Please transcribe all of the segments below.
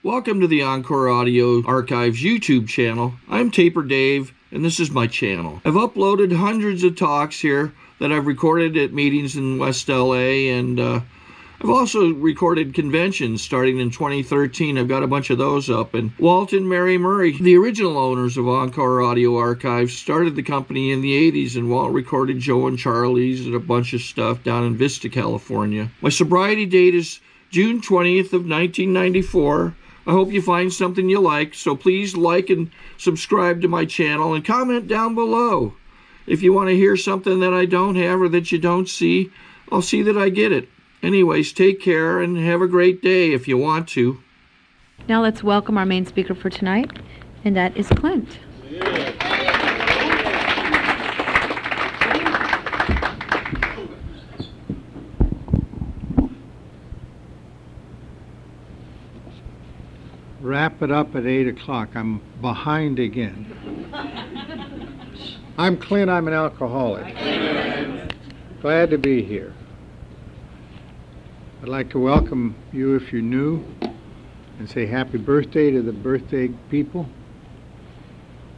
Welcome to the Encore Audio Archives YouTube channel. I'm Taper Dave, and this is my channel. I've uploaded hundreds of talks here that I've recorded at meetings in West LA, and I've also recorded conventions starting in 2013. I've got a bunch of those up. And Walt and Mary Murray, the original owners of Encore Audio Archives, started the company in the 80s, and Walt recorded Joe and Charlie's and a bunch of stuff down in Vista, California. My sobriety date is June 20th of 1994. I hope you find something you like, so please like and subscribe to my channel and comment down below. If you want to hear something that I don't have or that you don't see, I'll see that I get it. Anyways, take care and have a great day if you want to. Now let's welcome our main speaker for tonight, and that is Clint. Wrap it up at 8 o'clock. I'm behind again. I'm Clint. I'm an alcoholic. Glad to be here. I'd like to welcome you if you're new and say happy birthday to the birthday people,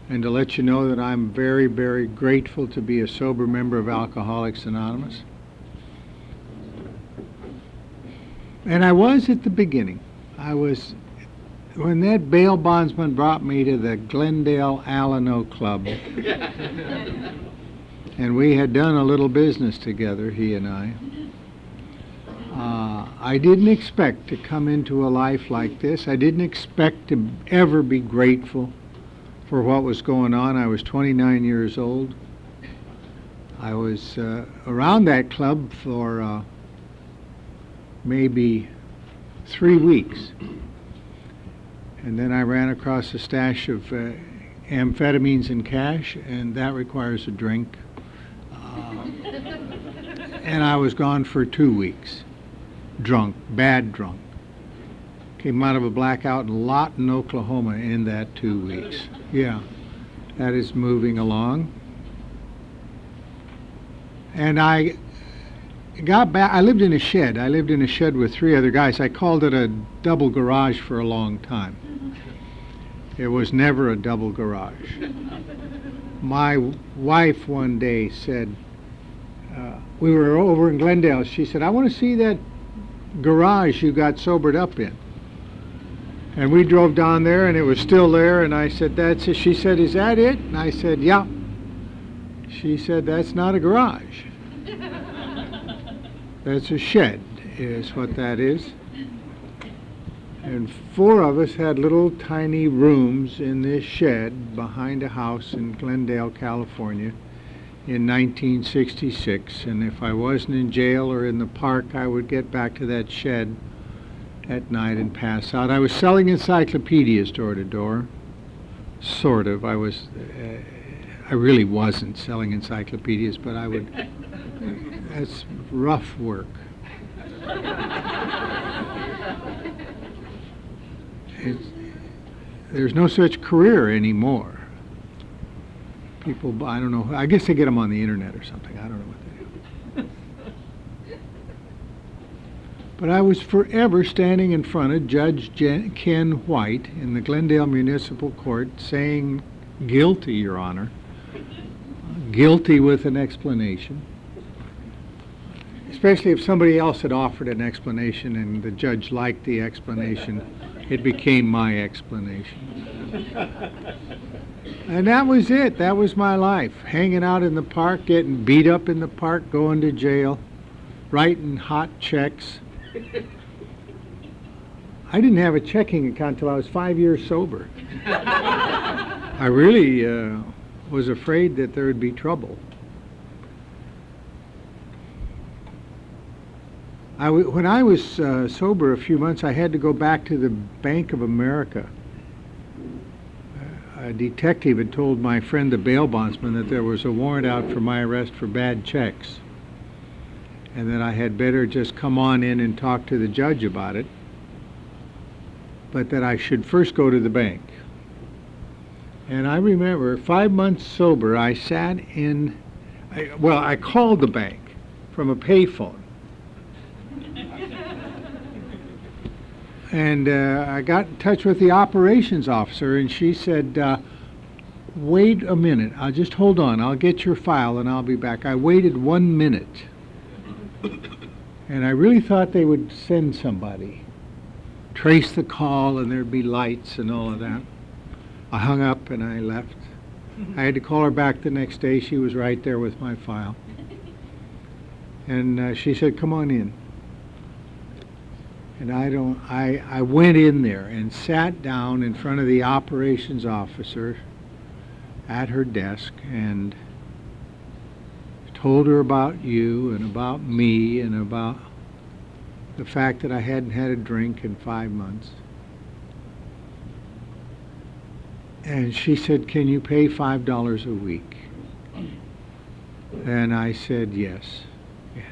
and to let you know that I'm very, very grateful to be a sober member of Alcoholics Anonymous. And I was at the beginning. When that bail bondsman brought me to the Glendale Alano Club, and we had done a little business together, he and I didn't expect to come into a life like this. I didn't expect to ever be grateful for what was going on. I was 29 years old. I was around that club for maybe 3 weeks. And then I ran across a stash of amphetamines and cash, and that requires a drink. And I was gone for 2 weeks. Drunk, bad drunk. Came out of a blackout in Lawton, Oklahoma in that 2 weeks. Yeah, that is moving along. And I got back. I lived in a shed. I lived in a shed with 3 other guys. I called it a double garage for a long time. It was never a double garage. My wife one day said, we were over in Glendale. She said, I want to see that garage you got sobered up in. And we drove down there, and it was still there, and I said, that's it. She said, is that it? And I said, yeah. She said, that's not a garage. That's a shed, is what that is. And 4 of us had little tiny rooms in this shed behind a house in Glendale, California in 1966. And if I wasn't in jail or in the park, I would get back to that shed at night and pass out. I was selling encyclopedias door to door. Sort of. I really wasn't selling encyclopedias, but I would. That's rough work. There's no such career anymore. People, I don't know, I guess they get them on the internet or something. I don't know what they do. But I was forever standing in front of Judge Ken White in the Glendale Municipal Court saying, guilty, Your Honor. Guilty with an explanation. Especially if somebody else had offered an explanation and the judge liked the explanation, it became my explanation. And that was it. That was my life. Hanging out in the park, getting beat up in the park, going to jail, writing hot checks. I didn't have a checking account until I was 5 years sober. I really was afraid that there would be trouble. When I was sober a few months, I had to go back to the Bank of America. A detective had told my friend, the bail bondsman, that there was a warrant out for my arrest for bad checks, and that I had better just come on in and talk to the judge about it, but that I should first go to the bank. And I remember 5 months sober, I sat in, I called the bank from a payphone. And I got in touch with the operations officer, and she said, wait a minute. I'll just hold on. I'll get your file, and I'll be back. I waited 1 minute. And I really thought they would send somebody, trace the call, and there'd be lights and all of that. I hung up, and I left. I had to call her back the next day. She was right there with my file. And she said, come on in. And I went in there and sat down in front of the operations officer at her desk and told her about you and about me and about the fact that I hadn't had a drink in 5 months. And she said, can you pay $5 a week? And I said, yes, yes.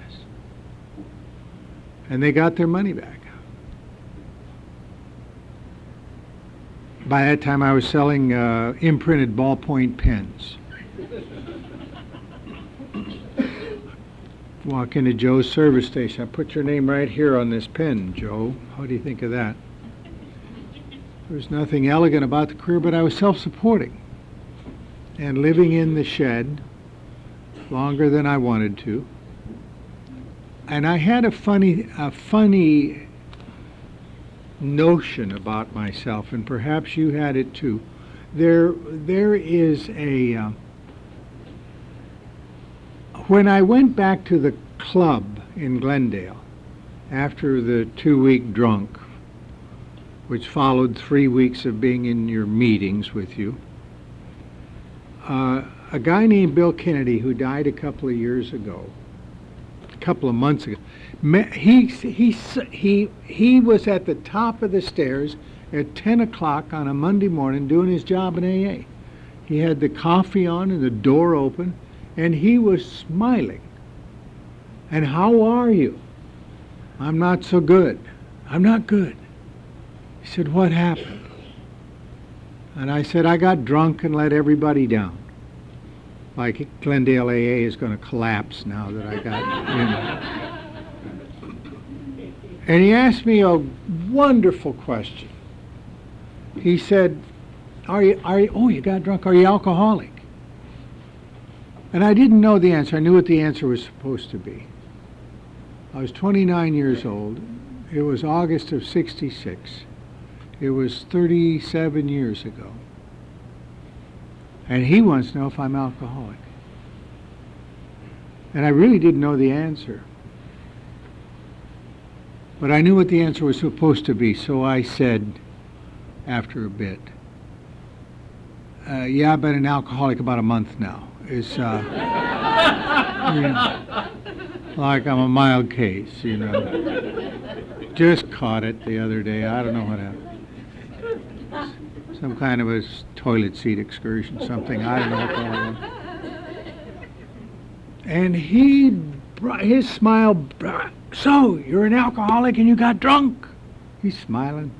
And they got their money back. By that time, I was selling imprinted ballpoint pens. Walk into Joe's service station. I put your name right here on this pen, Joe. How do you think of that? There was nothing elegant about the career, but I was self-supporting and living in the shed longer than I wanted to. And I had a funny notion about myself, and perhaps you had it too. There is a when I went back to the club in Glendale after the 2-week drunk, which followed 3 weeks of being in your meetings with you, a guy named Bill Kennedy, who died a couple of years ago, a couple of months ago, he was at the top of the stairs at 10 o'clock on a Monday morning doing his job in AA. He had the coffee on and the door open, and he was smiling. And how are you? I'm not so good. I'm not good. He said, what happened? And I said, I got drunk and let everybody down. Like Glendale AA is going to collapse now that I got, And he asked me a wonderful question. He said, oh, you got drunk. Are you alcoholic? And I didn't know the answer. I knew what the answer was supposed to be. I was 29 years old. It was August of '66. It was 37 years ago. And he wants to know if I'm alcoholic. And I really didn't know the answer. But I knew what the answer was supposed to be, so I said, after a bit, yeah, I've been an alcoholic about a month now. It's like I'm a mild case, Just caught it the other day. I don't know what happened. Some kind of a toilet seat excursion, something. I don't know what that was. And his smile, so you're an alcoholic and you got drunk? He's smiling.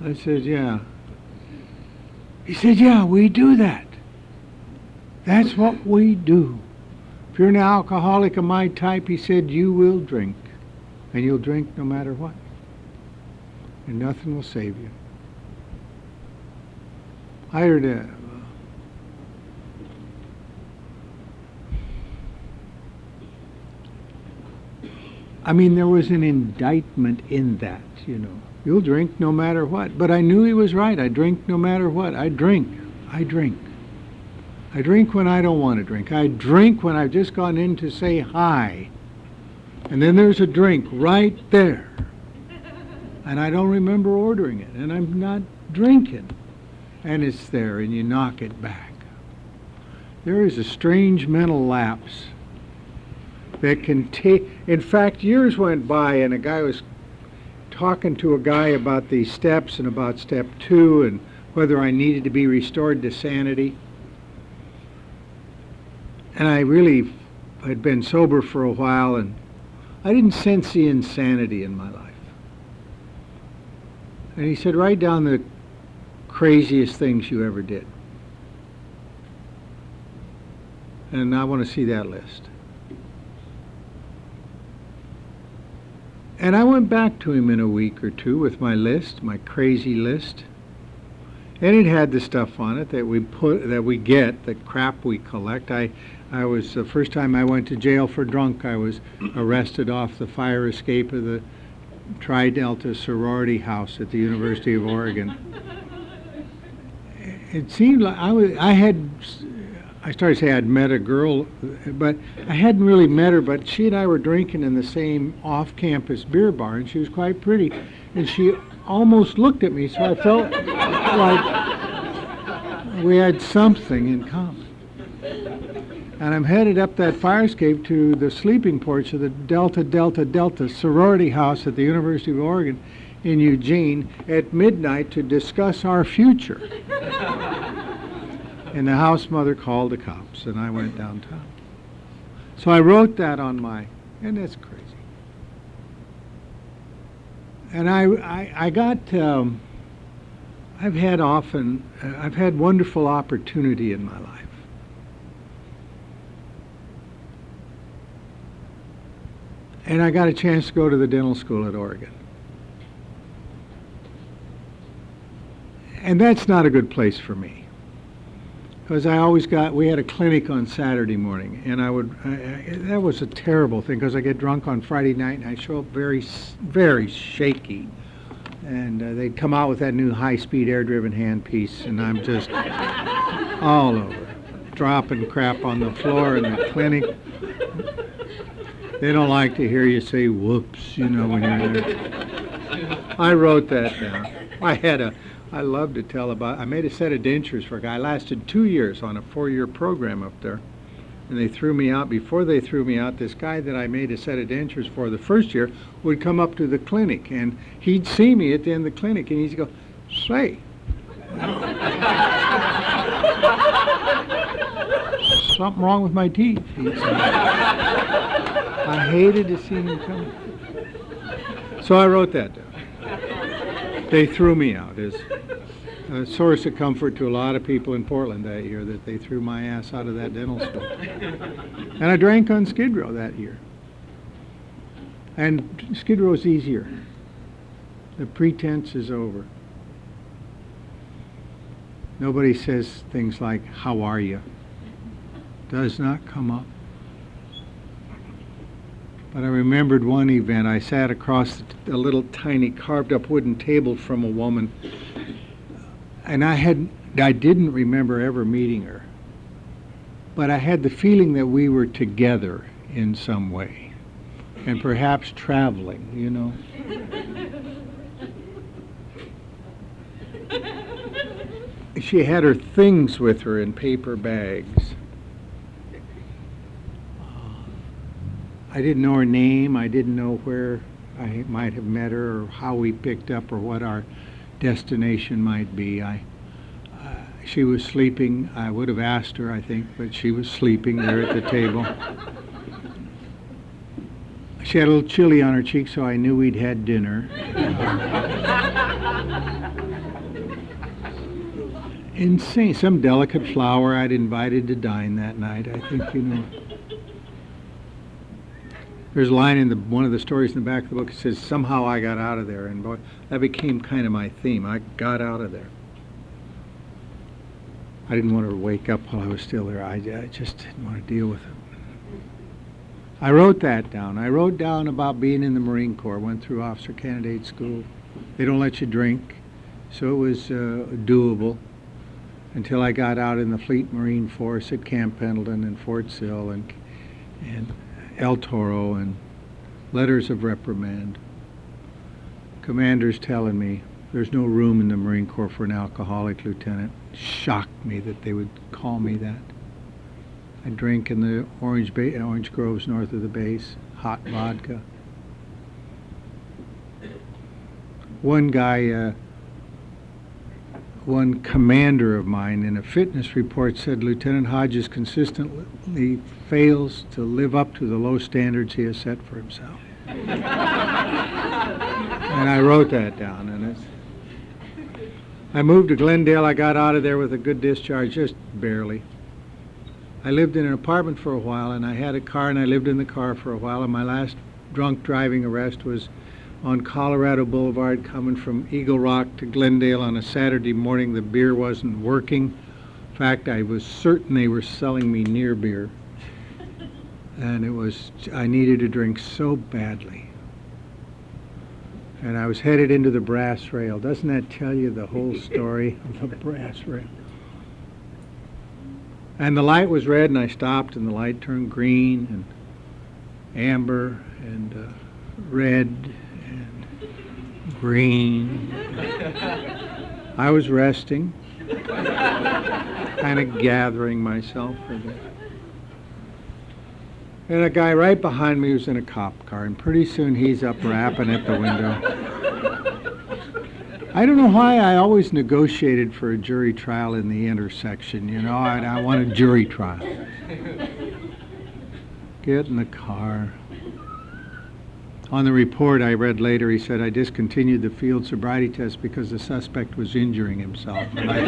I said, yeah. He said, yeah, we do that. That's what we do. If you're an alcoholic of my type, he said, you will drink. And you'll drink no matter what. And nothing will save you. I heard there was an indictment in that, You'll drink no matter what. But I knew he was right. I drink no matter what. I drink. I drink. I drink when I don't want to drink. I drink when I've just gone in to say hi. And then there's a drink right there. And I don't remember ordering it. And I'm not drinking. And it's there, and you knock it back. There is a strange mental lapse that can take... In fact, years went by, and a guy was talking to a guy about these steps and about step 2 and whether I needed to be restored to sanity. And I really had been sober for a while, and I didn't sense the insanity in my life. And he said, write down the craziest things you ever did. And I want to see that list. And I went back to him in a week or two with my list, my crazy list. And it had the stuff on it that we get, the crap we collect. I was, the first time I went to jail for drunk, I was arrested off the fire escape of the Tri Delta sorority house at the University of Oregon. It seemed like I started to say I'd met a girl, but I hadn't really met her, but she and I were drinking in the same off-campus beer bar, and she was quite pretty, and she almost looked at me, so I felt like we had something in common. And I'm headed up that fire escape to the sleeping porch of the Delta Delta Delta sorority house at the University of Oregon in Eugene at midnight to discuss our future. And the house mother called the cops, and I went downtown. So I wrote that on and that's crazy. And I got, I've had wonderful opportunity in my life. And I got a chance to go to the dental school at Oregon. And that's not a good place for me. Because we had a clinic on Saturday morning, and that was a terrible thing, because I get drunk on Friday night, and I show up very, very shaky. And they'd come out with that new high-speed air-driven handpiece, and I'm just all over, dropping crap on the floor in the clinic. They don't like to hear you say whoops, when you're there. I wrote that down. I love to tell about, I made a set of dentures for a guy. I lasted 2 years on a 4-year program up there. And they threw me out. Before they threw me out, this guy that I made a set of dentures for the first year would come up to the clinic, and he'd see me at the end of the clinic, and he'd go, say, something wrong with my teeth, he'd say. I hated to see him come. So I wrote that down. They threw me out as a source of comfort to a lot of people in Portland that year, that they threw my ass out of that dental school. And I drank on Skid Row that year. And Skid Row's easier. The pretense is over. Nobody says things like, how are you? Does not come up. But I remembered one event. I sat across a little tiny carved up wooden table from a woman, and I didn't remember ever meeting her, but I had the feeling that we were together in some way, and perhaps traveling, She had her things with her in paper bags. I didn't know her name. I didn't know where I might have met her, or how we picked up, or what our destination might be. She was sleeping. I would have asked her, I think, but she was sleeping there at the table. She had a little chili on her cheek, so I knew we'd had dinner. Insane. Some delicate flower I'd invited to dine that night, I think, There's a line in one of the stories in the back of the book that says, somehow I got out of there, and boy, that became kind of my theme. I got out of there. I didn't want her to wake up while I was still there. I just didn't want to deal with it. I wrote that down. I wrote down about being in the Marine Corps, went through officer candidate school. They don't let you drink, so it was doable until I got out in the Fleet Marine Force at Camp Pendleton and Fort Sill and El Toro, and letters of reprimand. Commanders telling me there's no room in the Marine Corps for an alcoholic lieutenant. Shocked me that they would call me that. I drink in the orange groves north of the base, hot vodka. One guy, one commander of mine in a fitness report said Lieutenant Hodges consistently fails to live up to the low standards he has set for himself. And I wrote that down, and I moved to Glendale. I got out of there with a good discharge, just barely. I lived in an apartment for a while, and I had a car, and I lived in the car for a while, and my last drunk driving arrest was on Colorado Boulevard coming from Eagle Rock to Glendale on a Saturday morning. The beer wasn't working. In fact, I was certain they were selling me near beer. And I needed a drink so badly. And I was headed into the brass rail. Doesn't that tell you the whole story of the brass rail? And the light was red, and I stopped, and the light turned green and amber and red and green. I was resting, kind of gathering myself for the... And a guy right behind me was in a cop car, and pretty soon he's up rapping at the window. I don't know why I always negotiated for a jury trial in the intersection. You know, I want a jury trial. Get in the car. On the report I read later, he said, I discontinued the field sobriety test because the suspect was injuring himself. And I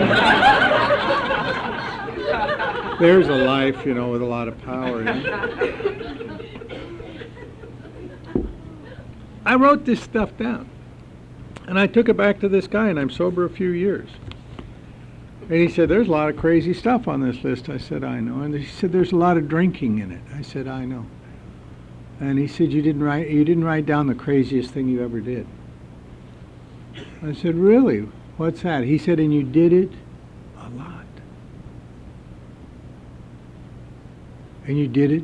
thought, there's a life, you know, with a lot of power in it. I wrote this stuff down, and I took it back to this guy, and I'm sober a few years. And he said, there's a lot of crazy stuff on this list. I said, I know. And he said, there's a lot of drinking in it. I said, I know. And he said, you didn't write down the craziest thing you ever did. I said, really? What's that? He said, and you did it a lot. And you did it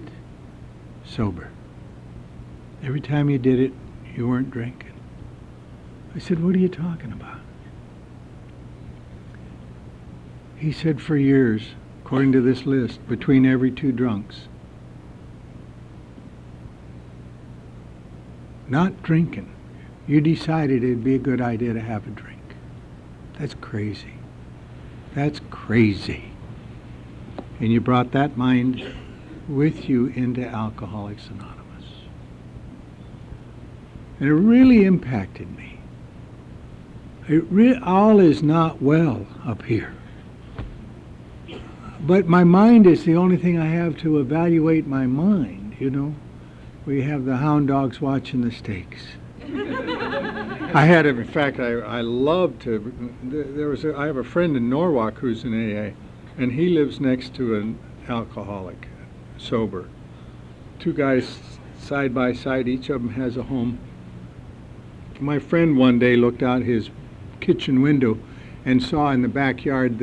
sober. Every time you did it, you weren't drinking. I said, what are you talking about? He said, for years, according to this list, between every two drunks, not drinking, you decided it'd be a good idea to have a drink. That's crazy. That's crazy. And you brought that mind with you into Alcoholics Anonymous. And it really impacted me. All is not well up here. But my mind is the only thing I have to evaluate my mind, you know. We have the hound dogs watching the stakes. I love to, I have a friend in Norwalk who's in AA, and he lives next to an alcoholic, sober. Two guys side by side, each of them has a home. My friend one day looked out his kitchen window and saw in the backyard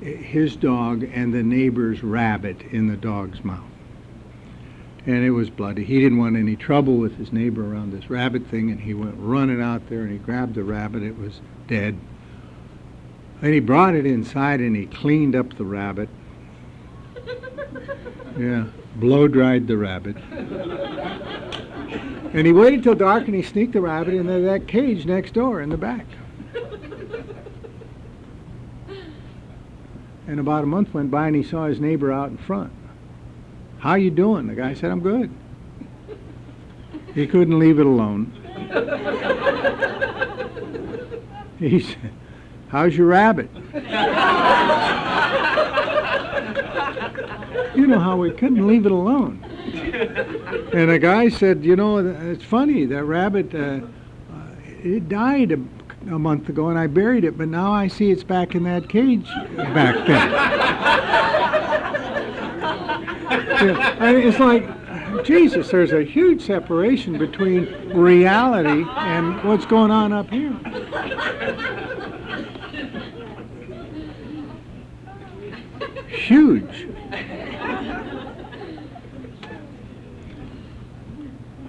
his dog and the neighbor's rabbit in the dog's mouth. And it was bloody. He didn't want any trouble with his neighbor around this rabbit thing, and he went running out there and he grabbed the rabbit. It was dead. And he brought it inside and he cleaned up the rabbit. Yeah, blow-dried the rabbit. And he waited till dark and he sneaked the rabbit into that cage next door in the back. And about a month went by and he saw his neighbor out in front. How you doing? The guy said, I'm good. He couldn't leave it alone. He said, how's your rabbit? You know how we couldn't leave it alone. And the guy said, you know, it's funny, that rabbit, it died a month ago and I buried it, but now I see it's back in that cage back there. Yeah, it's like, Jesus, there's a huge separation between reality and what's going on up here. Huge.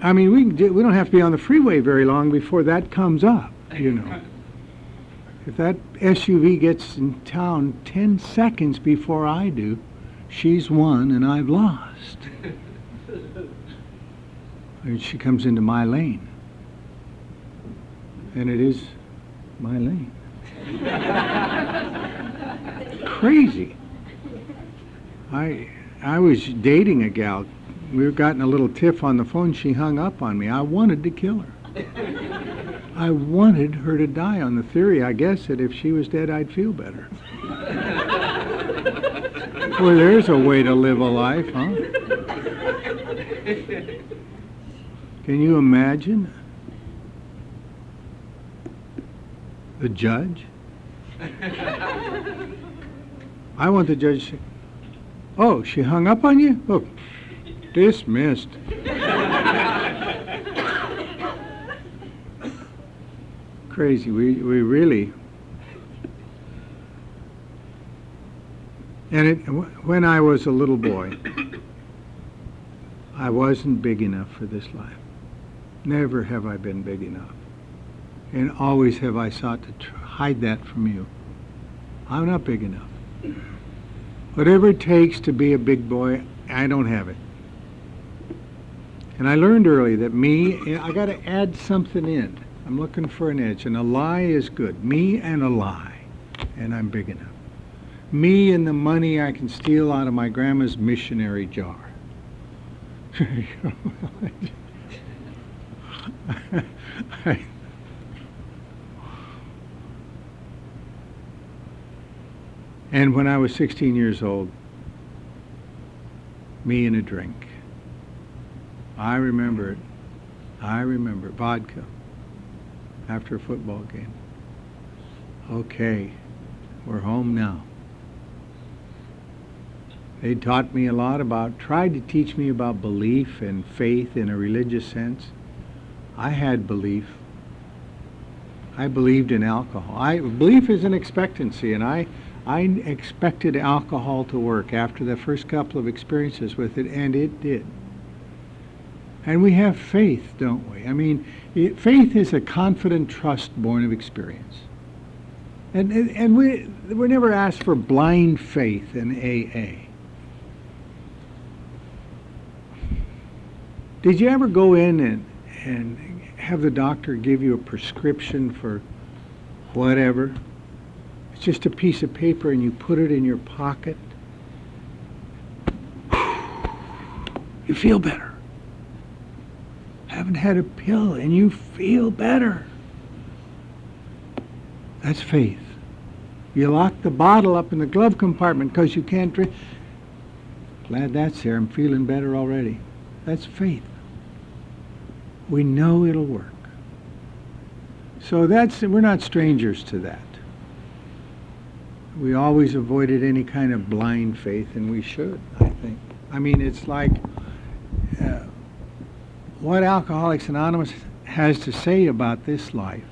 I mean, we don't have to be on the freeway very long before that comes up, you know. If that SUV gets in town 10 seconds before I do, she's won and I've lost. And she comes into my lane. And it is my lane. Crazy. I was dating a gal. We were gotten a little tiff on the phone. She hung up on me. I wanted to kill her. I wanted her to die on the theory, I guess, that if she was dead, I'd feel better. Well, there's a way to live a life, huh? Can you imagine? The judge? I want the judge to say, oh, she hung up on you? Oh, dismissed. Crazy. We really... And when I was a little boy, I wasn't big enough for this life. Never have I been big enough. And always have I sought to hide that from you. I'm not big enough. Whatever it takes to be a big boy, I don't have it. And I learned early that I got to add something in. I'm looking for an edge, and a lie is good. Me and a lie, and I'm big enough. Me and the money I can steal out of my grandma's missionary jar. And when I was 16 years old, me and a drink. I remember it. I remember vodka after a football game. Okay, we're home now. They taught me a lot tried to teach me about belief and faith in a religious sense. I had belief. I believed in alcohol. Belief is an expectancy, and I expected alcohol to work after the first couple of experiences with it, and it did. And we have faith, don't we? I mean, faith is a confident trust born of experience. And we're never asked for blind faith in AA. Did you ever go in and have the doctor give you a prescription for whatever? It's just a piece of paper and you put it in your pocket. You feel better. Haven't had a pill and you feel better. That's faith. You lock the bottle up in the glove compartment because you can't drink. Glad that's there. I'm feeling better already. That's faith. We know it'll work. So we're not strangers to that. We always avoided any kind of blind faith, and we should, I think. I mean, it's like what Alcoholics Anonymous has to say about this life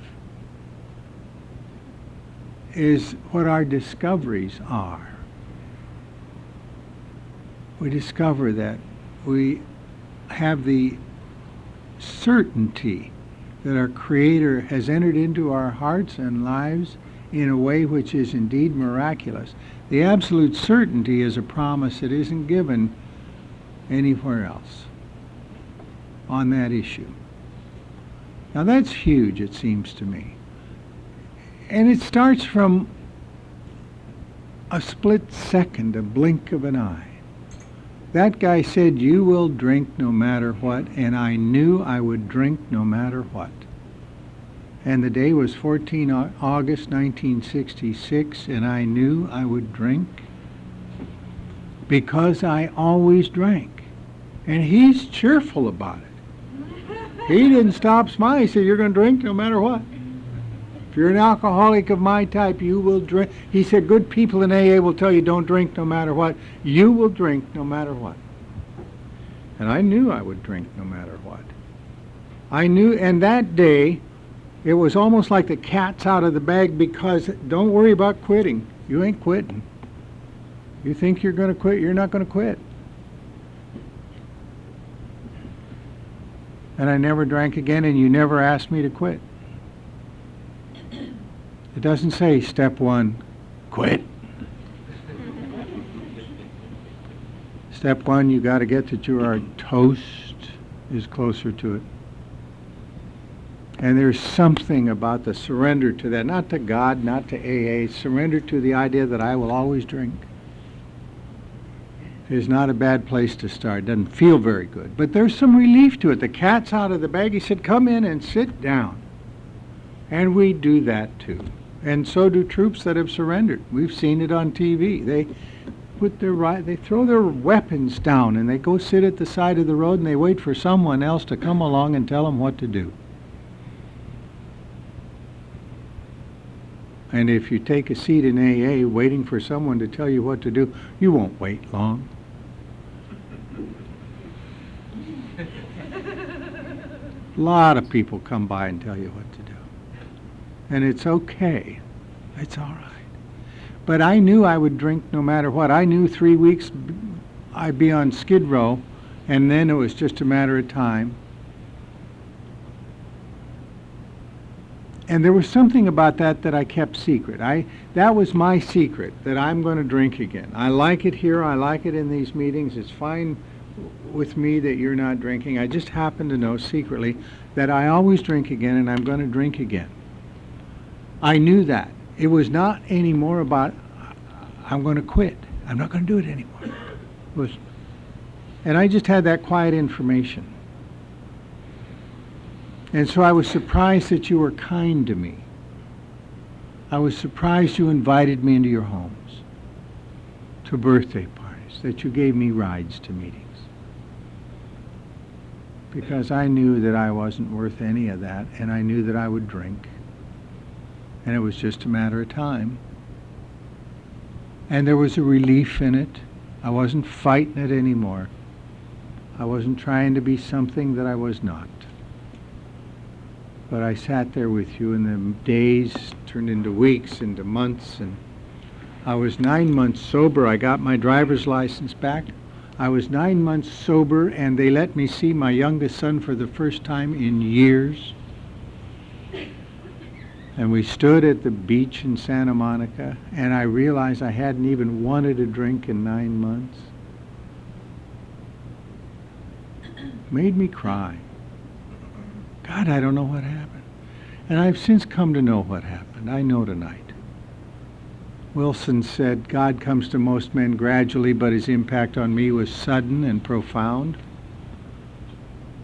is what our discoveries are. We discover that we have the certainty that our Creator has entered into our hearts and lives in a way which is indeed miraculous. The absolute certainty is a promise that isn't given anywhere else on that issue. Now that's huge, it seems to me. And it starts from a split second, a blink of an eye. That guy said, "You will drink no matter what," and I knew I would drink no matter what. And the day was 14 August 1966, and I knew I would drink because I always drank. And he's cheerful about it. He didn't stop smiling. He said, "You're going to drink no matter what. If you're an alcoholic of my type, you will drink." He said, "Good people in AA will tell you don't drink no matter what. You will drink no matter what." And I knew I would drink no matter what. I knew, and that day, it was almost like the cat's out of the bag, because don't worry about quitting. You ain't quitting. You think you're going to quit, you're not going to quit. And I never drank again, and you never asked me to quit. It doesn't say step one, quit. Step one, you got to get that you are toast is closer to it. And there's something about the surrender to that, not to God, not to AA, surrender to the idea that I will always drink. Is not a bad place to start. Doesn't feel very good. But there's some relief to it. The cat's out of the bag. He said, "Come in and sit down." And we do that too. And so do troops that have surrendered. We've seen it on TV. They throw their weapons down and they go sit at the side of the road and they wait for someone else to come along and tell them what to do. And if you take a seat in AA waiting for someone to tell you what to do, you won't wait long. A lot of people come by and tell you what to do. And it's okay. It's all right. But I knew I would drink no matter what. I knew 3 weeks I'd be on Skid Row, and then it was just a matter of time. And there was something about that I kept secret. That was my secret, that I'm going to drink again. I like it here. I like it in these meetings. It's fine with me that you're not drinking. I just happen to know secretly that I always drink again, and I'm going to drink again. I knew that. It was not anymore about, I'm going to quit. I'm not going to do it anymore. It was, and I just had that quiet information. And so I was surprised that you were kind to me. I was surprised you invited me into your homes, to birthday parties, that you gave me rides to meetings. Because I knew that I wasn't worth any of that, and I knew that I would drink. And it was just a matter of time. And there was a relief in it. I wasn't fighting it anymore. I wasn't trying to be something that I was not. But I sat there with you, and the days turned into weeks, into months, and I was 9 months sober. I got my driver's license back. I was 9 months sober, and they let me see my youngest son for the first time in years. And we stood at the beach in Santa Monica, and I realized I hadn't even wanted a drink in 9 months. Made me cry. God, I don't know what happened. And I've since come to know what happened. I know tonight. Wilson said, God comes to most men gradually, but his impact on me was sudden and profound.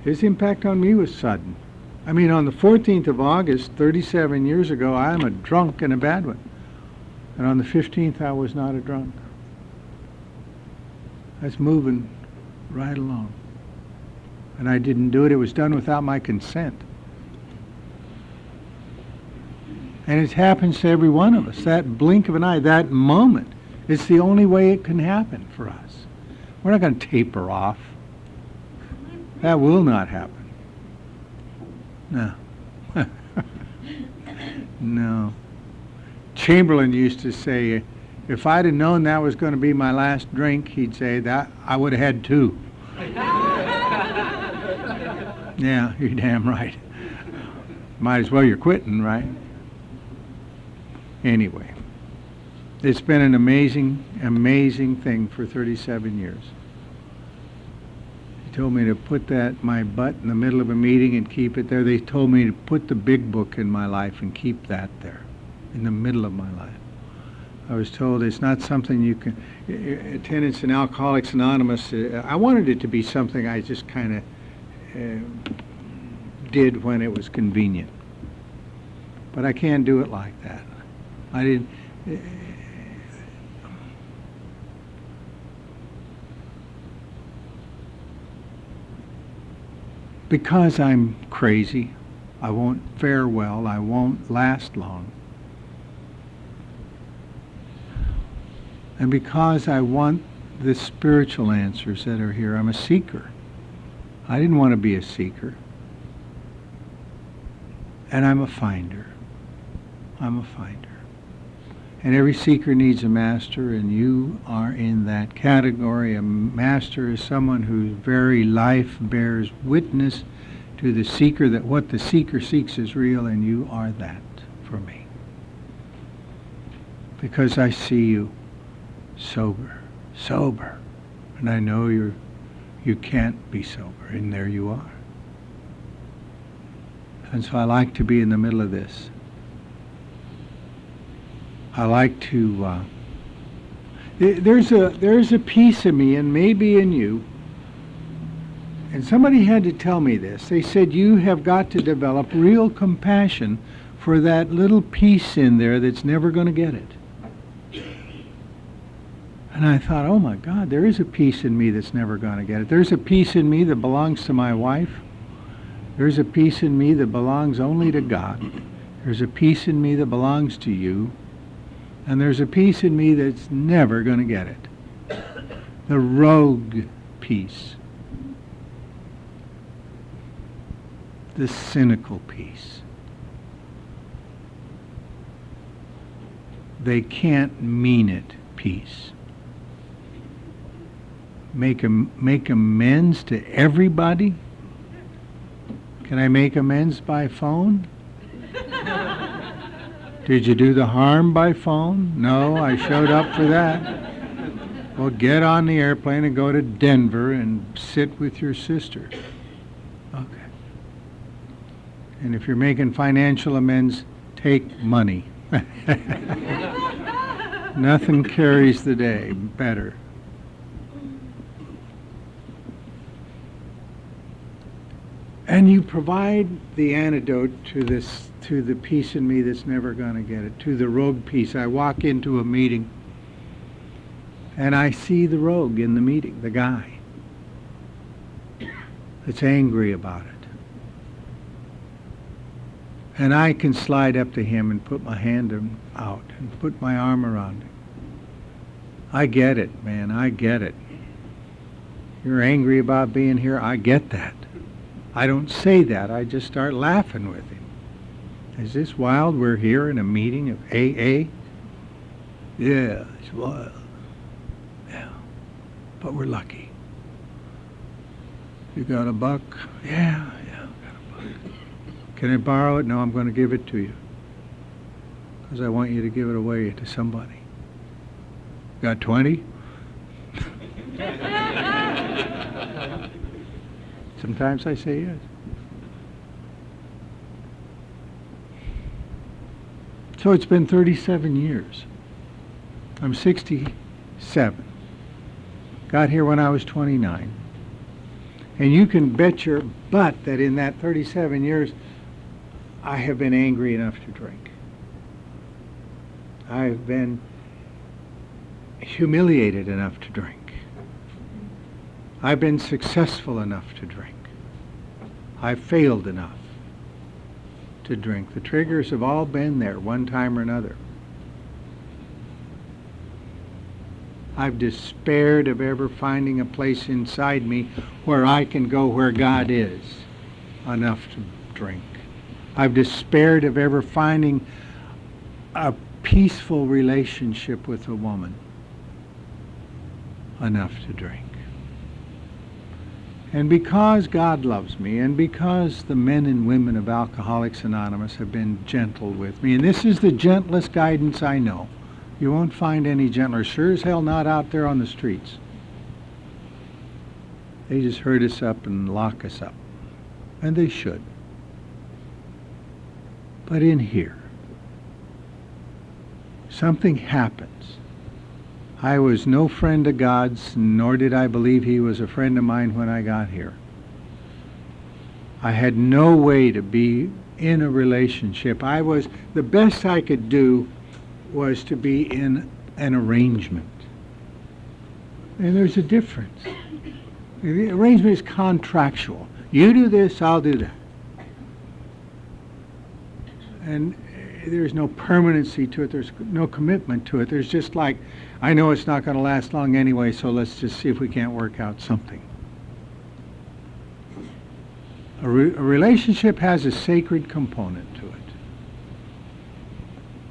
His impact on me was sudden. I mean, on the 14th of August, 37 years ago, I'm a drunk and a bad one. And on the 15th, I was not a drunk. I was moving right along. And I didn't do it. It was done without my consent. And it happens to every one of us. That blink of an eye, that moment, it's the only way it can happen for us. We're not going to taper off. That will not happen. No. No. Chamberlain used to say, if I'd have known that was going to be my last drink, he'd say, that I would have had 2. Yeah, you're damn right. Might as well you're quitting, right? Anyway, it's been an amazing, amazing thing for 37 years. They told me to put my butt in the middle of a meeting and keep it there. They told me to put the big book in my life and keep that there, in the middle of my life. I was told it's not something you can, attendance in Alcoholics Anonymous, I wanted it to be something I just kind of did when it was convenient. But I can't do it like that. I didn't, because I'm crazy, I won't fare well, I won't last long. And because I want the spiritual answers that are here, I'm a seeker. I didn't want to be a seeker. And I'm a finder. I'm a finder. And every seeker needs a master, and you are in that category. A master is someone whose very life bears witness to the seeker that what the seeker seeks is real, and you are that for me. Because I see you sober, and I know you can't be sober, and there you are. And so I like to be in the middle of this. I like to, there's a piece of me, and maybe in you, and somebody had to tell me this. They said, you have got to develop real compassion for that little piece in there that's never going to get it. And I thought, oh my God, there is a piece in me that's never going to get it. There's a piece in me that belongs to my wife. There's a piece in me that belongs only to God. There's a piece in me that belongs to you. And there's a piece in me that's never going to get it. The rogue piece. The cynical piece. They can't mean it piece. Make amends to everybody? Can I make amends by phone? Did you do the harm by phone? No, I showed up for that. Well, get on the airplane and go to Denver and sit with your sister. Okay. And if you're making financial amends, take money. Nothing carries the day better. And you provide the antidote to this, to the piece in me that's never going to get it, to the rogue piece. I walk into a meeting and I see the rogue in the meeting, the guy that's angry about it. And I can slide up to him and put my hand out and put my arm around him. I get it, man, I get it. You're angry about being here, I get that. I don't say that, I just start laughing with him. Is this wild? We're here in a meeting of AA? Yeah, it's wild. Yeah, but we're lucky. You got a buck? Yeah, I got a buck. Can I borrow it? No, I'm going to give it to you. Because I want you to give it away to somebody. Got 20? Sometimes I say yes. So it's been 37 years. I'm 67. Got here when I was 29. And you can bet your butt that in that 37 years, I have been angry enough to drink. I've been humiliated enough to drink. I've been successful enough to drink. I've failed enough to drink. The triggers have all been there one time or another. I've despaired of ever finding a place inside me where I can go where God is enough to drink. I've despaired of ever finding a peaceful relationship with a woman enough to drink. And because God loves me, and because the men and women of Alcoholics Anonymous have been gentle with me, and this is the gentlest guidance I know. You won't find any gentler, sure as hell not out there on the streets. They just herd us up and lock us up. And they should. But in here, something happens. I was no friend of God's, nor did I believe he was a friend of mine when I got here. I had no way to be in a relationship. The best I could do was to be in an arrangement. And there's a difference. The arrangement is contractual. You do this, I'll do that. And there's no permanency to it, there's no commitment to it. There's just like, I know it's not going to last long anyway, so let's just see if we can't work out something. A relationship has a sacred component to it.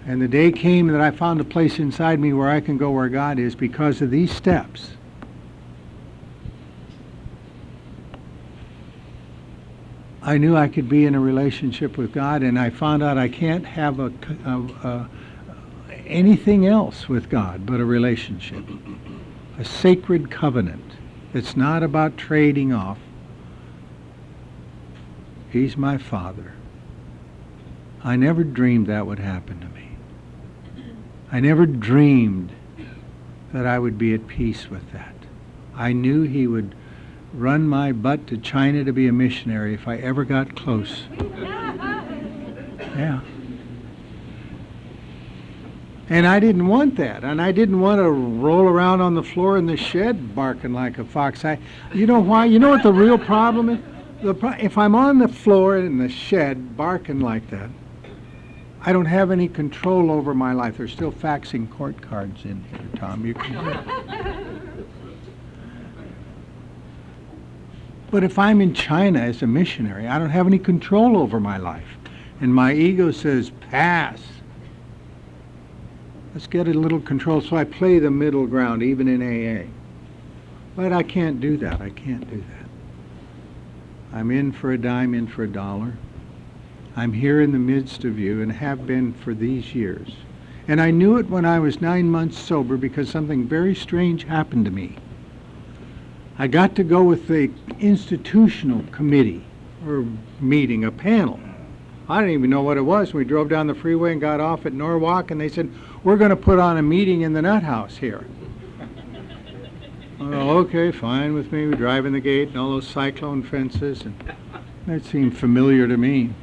And the day came that I found a place inside me where I can go where God is because of these steps. I knew I could be in a relationship with God, and I found out I can't have anything else with God but a relationship, a sacred covenant. It's not about trading off. He's my Father. I never dreamed that would happen to me. I never dreamed that I would be at peace with that. I knew he would run my butt to China to be a missionary if I ever got close. Yeah. And I didn't want that. And I didn't want to roll around on the floor in the shed barking like a fox. You know why? You know what the real problem is? If I'm on the floor in the shed barking like that, I don't have any control over my life. They're still faxing court cards in here, Tom. You can. But if I'm in China as a missionary, I don't have any control over my life. And my ego says, pass. Let's get a little control. So I play the middle ground, even in AA. But I can't do that. I can't do that. I'm in for a dime, in for a dollar. I'm here in the midst of you and have been for these years. And I knew it when I was 9 months sober because something very strange happened to me. I got to go with the institutional committee or meeting, a panel. I didn't even know what it was. We drove down the freeway and got off at Norwalk, and they said, we're going to put on a meeting in the nut house here. Oh, okay, fine with me. We drive in the gate and all those cyclone fences, and that seemed familiar to me.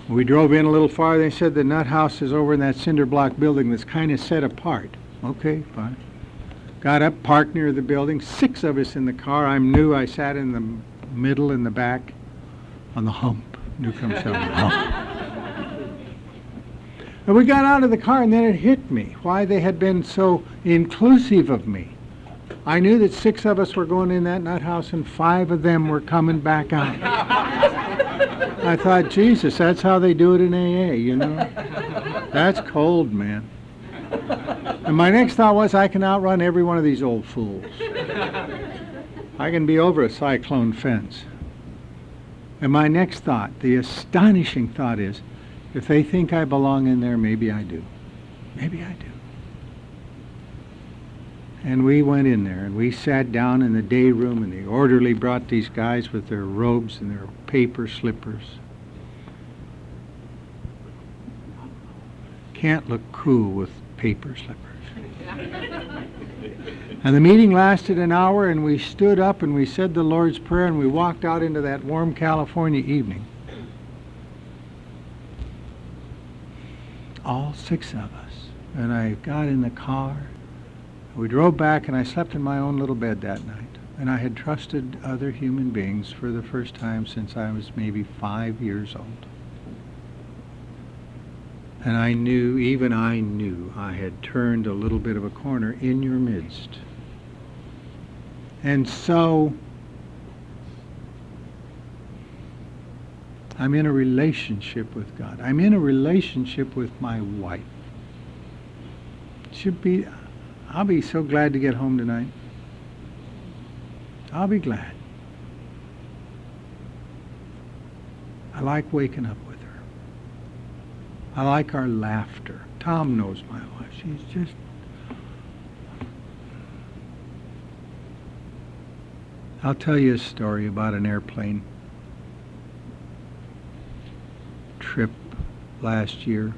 We drove in a little farther. They said the nut house is over in that cinder block building that's kind of set apart. Okay, fine. Got up, parked near the building. 6 of us in the car. I'm new. I sat in the middle, in the back, on the hump. New comes down the hump. And we got out of the car, and then it hit me why they had been so inclusive of me. I knew that 6 of us were going in that nut house, and 5 of them were coming back out. I thought, Jesus, that's how they do it in AA, you know? That's cold, man. And my next thought was, I can outrun every one of these old fools. I can be over a cyclone fence. And my next thought, the astonishing thought is, if they think I belong in there, maybe I do. Maybe I do. And we went in there, and we sat down in the day room, and the orderly brought these guys with their robes and their paper slippers. Can't look cool with paper slippers. And the meeting lasted an hour, and we stood up, and we said the Lord's Prayer, and we walked out into that warm California evening. All 6 of us. And I got in the car. We drove back, and I slept in my own little bed that night. And I had trusted other human beings for the first time since I was maybe 5 years old. And I knew, even I knew, I had turned a little bit of a corner in your midst. And so, I'm in a relationship with God. I'm in a relationship with my wife. I'll be so glad to get home tonight. I'll be glad. I like waking up with her. I like our laughter. Tom knows my wife. She's just... I'll tell you a story about an airplane trip last year.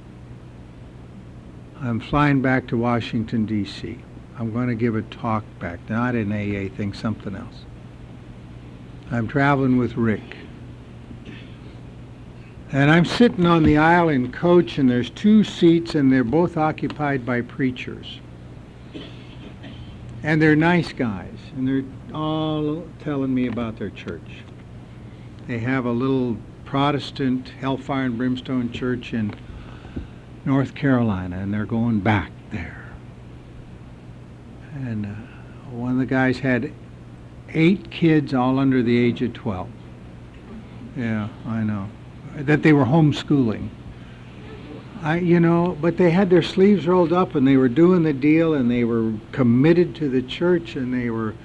I'm flying back to Washington, D.C. I'm going to give a talk back, not an AA thing, something else. I'm traveling with Rick. And I'm sitting on the aisle in coach, and there's 2 seats, and they're both occupied by preachers. And they're nice guys, and they're all telling me about their church. They have a little Protestant hellfire and brimstone church in North Carolina, and they're going back there. And one of the guys had 8 kids, all under the age of 12. Yeah, I know. That they were homeschooling. But they had their sleeves rolled up, and they were doing the deal, and they were committed to the church, and they were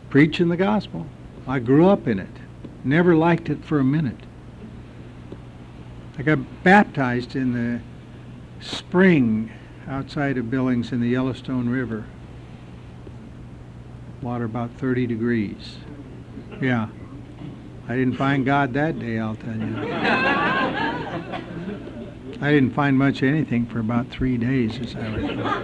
preaching the gospel. I grew up in it. Never liked it for a minute. I got baptized in the spring outside of Billings in the Yellowstone River. Water about 30 degrees. Yeah. I didn't find God that day, I'll tell you. I didn't find much of anything for about 3 days, as I recall.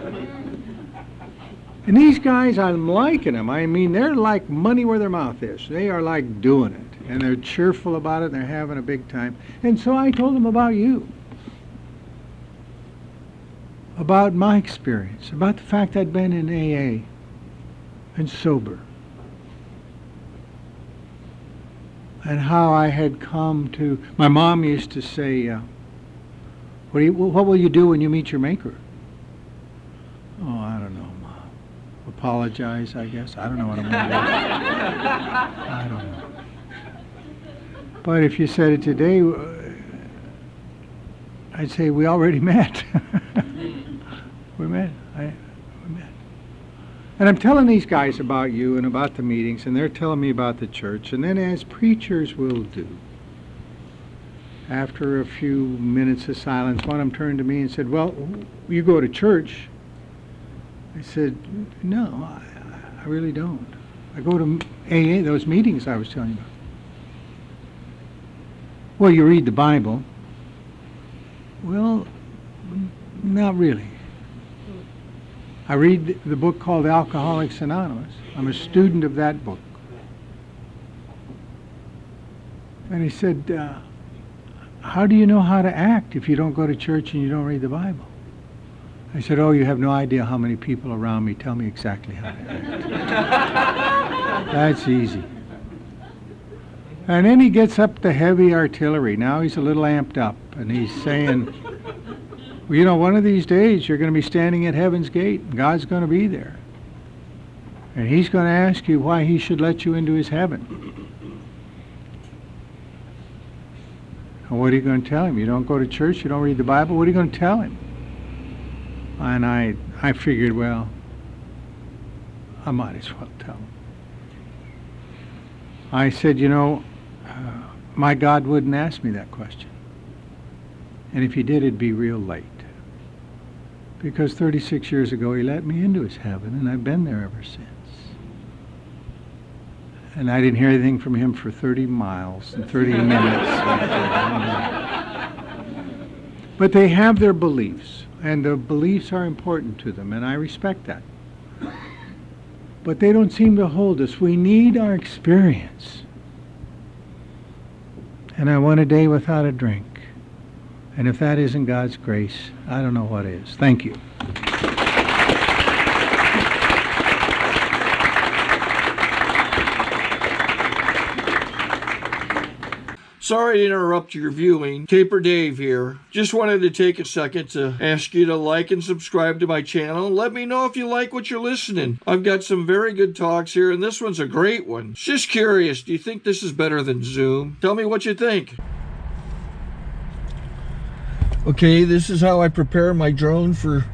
And these guys, I'm liking them. I mean, they're like money where their mouth is. They are like doing it. And they're cheerful about it, and they're having a big time. And so I told them about you. About my experience. About the fact I'd been in AA. And sober. and how I had come to. My mom used to say, what will you do when you meet your maker? Oh, I don't know, Mom. Apologize, I guess. I don't know what I'm going to do. I don't know. But if you said it today, I'd say we already met. We met. We met. And I'm telling these guys about you and about the meetings, and they're telling me about the church. And then, as preachers will do, after a few minutes of silence, one of them turned to me and said, well, you go to church? I said, no, I really don't. I go to AA, those meetings I was telling you about. Well, you read the Bible. Well, not really. I read the book called Alcoholics Anonymous. I'm a student of that book. And he said, how do you know how to act if you don't go to church and you don't read the Bible? I said, oh, you have no idea how many people around me tell me exactly how to act. That's easy. And then he gets up the heavy artillery. Now he's a little amped up, and he's saying, well, you know, one of these days you're going to be standing at heaven's gate, and God's going to be there. And he's going to ask you why he should let you into his heaven. And what are you going to tell him? You don't go to church, you don't read the Bible, what are you going to tell him? And I figured, well, I might as well tell him. I said, you know, my God wouldn't ask me that question. And if he did, it'd be real late. Because 36 years ago, he let me into his heaven, and I've been there ever since. And I didn't hear anything from him for 30 miles and 30 minutes. But they have their beliefs, and the beliefs are important to them, and I respect that. But they don't seem to hold us. We need our experience. And I want a day without a drink. And if that isn't God's grace, I don't know what is. Thank you. Sorry to interrupt your viewing. Taper Dave here. Just wanted to take a second to ask you to like and subscribe to my channel. Let me know if you like what you're listening. I've got some very good talks here, and this one's a great one. Just curious, do you think this is better than Zoom? Tell me what you think. Okay, this is how I prepare my drone for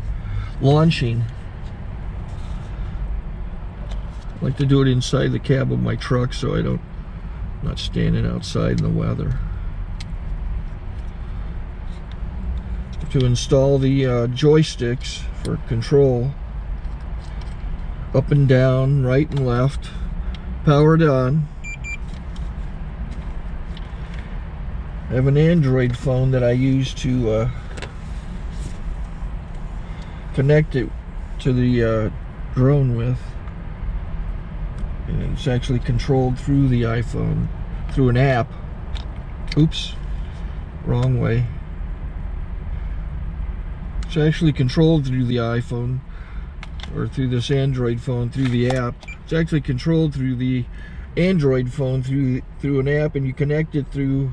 launching. I like to do it inside the cab of my truck so I'm not standing outside in the weather. To install the joysticks for control, up and down, right and left, powered on. I have an Android phone that I use to connect it to the drone with. And it's actually controlled through the iPhone, through an app. Oops, wrong way. It's actually controlled through the iPhone, or through this Android phone, through the app. It's actually controlled through the Android phone, through an app, and you connect it through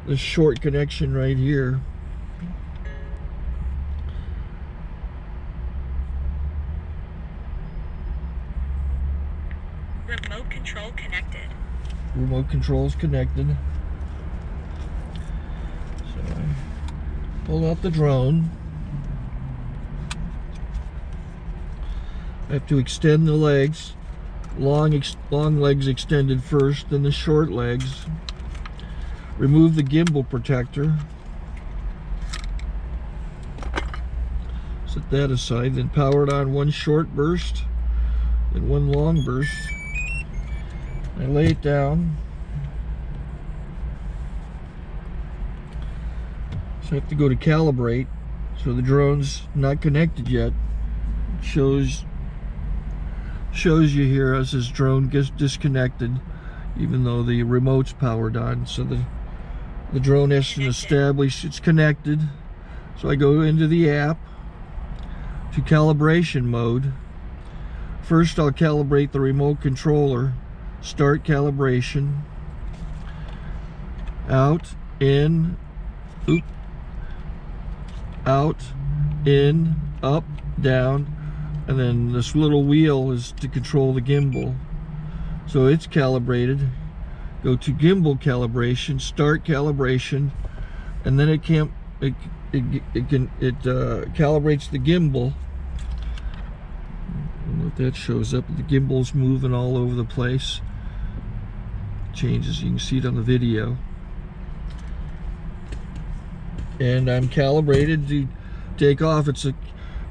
this short connection right here. Remote control connected. Remote control's connected. So I pull out the drone. I have to extend the legs. Long legs extended first, then the short legs. Remove the gimbal protector. Set that aside, then power it on one short burst and one long burst. I lay it down. So I have to go to calibrate. So the drone's not connected yet. It shows you here as this drone gets disconnected, even though the remote's powered on. So the drone has to establish it's connected. So I go into the app to calibration mode. First I'll calibrate the remote controller. Start calibration. out, in, oop, out, in, up, down, and then this little wheel is to control the gimbal. So it's calibrated. Go to gimbal calibration, start calibration, and then it calibrates the gimbal. I don't know if that shows up. The gimbal's moving all over the place. Changes, you can see it on the video. And I'm calibrated to take off.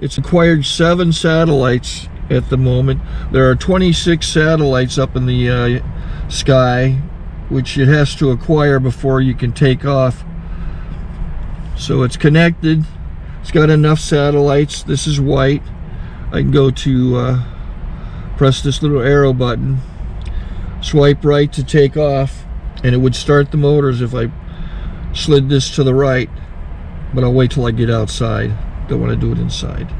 It's acquired 7 satellites at the moment. There are 26 satellites up in the sky, which it has to acquire before you can take off. So it's connected. It's got enough satellites. This is white. I can go to press this little arrow button, swipe right to take off, and it would start the motors if I slid this to the right, but I'll wait till I get outside. Don't want to do it inside.